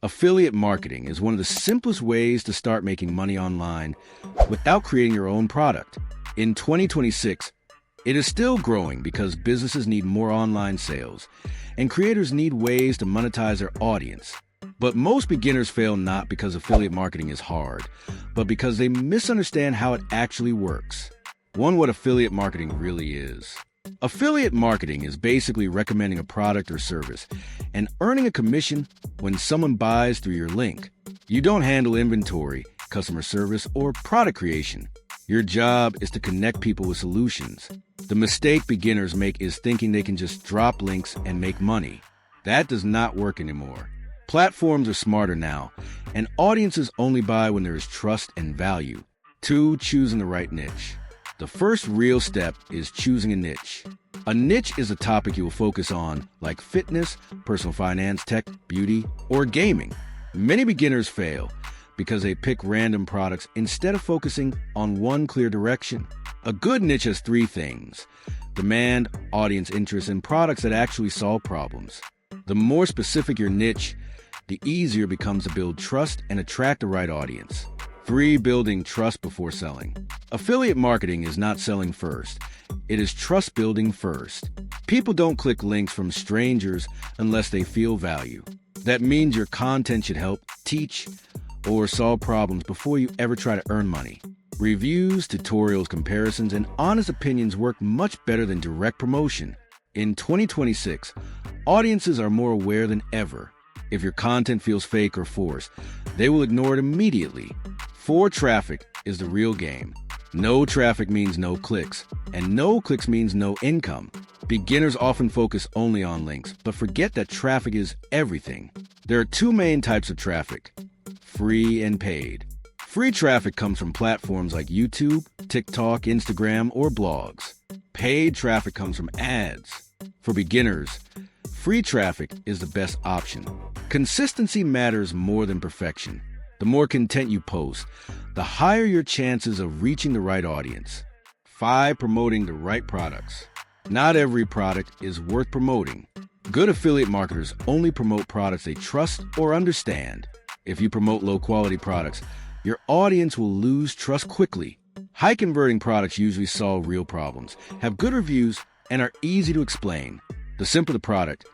Affiliate marketing is one of the simplest ways to start making money online without creating your own product. In 2026, it is still growing because businesses need more online sales, and creators need ways to monetize their audience. But most beginners fail not because affiliate marketing is hard, but because they misunderstand how it actually works. What affiliate marketing really is. Affiliate marketing is basically recommending a product or service and earning a commission when someone buys through your link. You don't handle inventory, customer service, or product creation. Your job is to connect people with solutions. The mistake beginners make is thinking they can just drop links and make money. That does not work anymore. Platforms are smarter now, and audiences only buy when there is trust and value. 2. Choosing the right niche. The first real step is choosing a niche. A niche is a topic you will focus on, like fitness, personal finance, tech, beauty, or gaming. Many beginners fail because they pick random products instead of focusing on one clear direction. A good niche has 3 things: demand, audience interest, and products that actually solve problems. The more specific your niche, the easier it becomes to build trust and attract the right audience. 3. Building trust before selling. Affiliate marketing is not selling first. It is trust building first. People don't click links from strangers unless they feel value. That means your content should help, teach, or solve problems before you ever try to earn money. Reviews, tutorials, comparisons, and honest opinions work much better than direct promotion. In 2026, audiences are more aware than ever. If your content feels fake or forced, they will ignore it immediately. 4. Traffic is the real game. No traffic means no clicks, and no clicks means no income. Beginners often focus only on links, but forget that traffic is everything. There are 2 main types of traffic: free and paid. Free traffic comes from platforms like YouTube, TikTok, Instagram, or blogs. Paid traffic comes from ads. For beginners, free traffic is the best option. Consistency matters more than perfection. The more content you post, the higher your chances of reaching the right audience. 5. Promoting the right products. Not every product is worth promoting. Good affiliate marketers only promote products they trust or understand. If you promote low-quality products, your audience will lose trust quickly. High-converting products usually solve real problems, have good reviews, and are easy to explain. The simpler the product,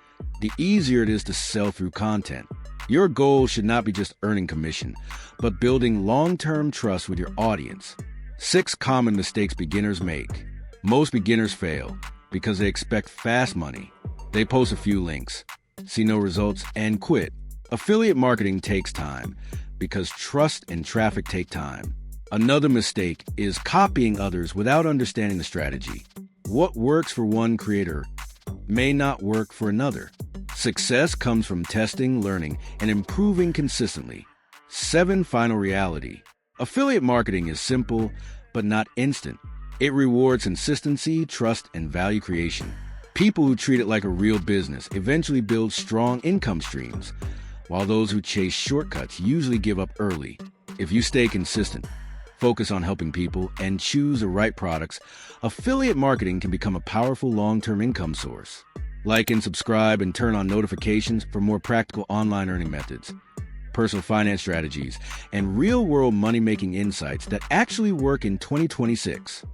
the easier it is to sell through content. Your goal should not be just earning commission, but building long-term trust with your audience. 6. Common mistakes beginners make. Most beginners fail because they expect fast money. They post a few links, see no results, and quit. Affiliate marketing takes time because trust and traffic take time. Another mistake is copying others without understanding the strategy. What works for one creator may not work for another. Success comes from testing, learning, and improving consistently. 7. Final reality. Affiliate marketing is simple, but not instant. It rewards consistency, trust, and value creation. People who treat it like a real business eventually build strong income streams, while those who chase shortcuts usually give up early. If you stay consistent, focus on helping people, and choose the right products, affiliate marketing can become a powerful long-term income source. Like and subscribe and turn on notifications for more practical online earning methods, personal finance strategies, and real-world money-making insights that actually work in 2026.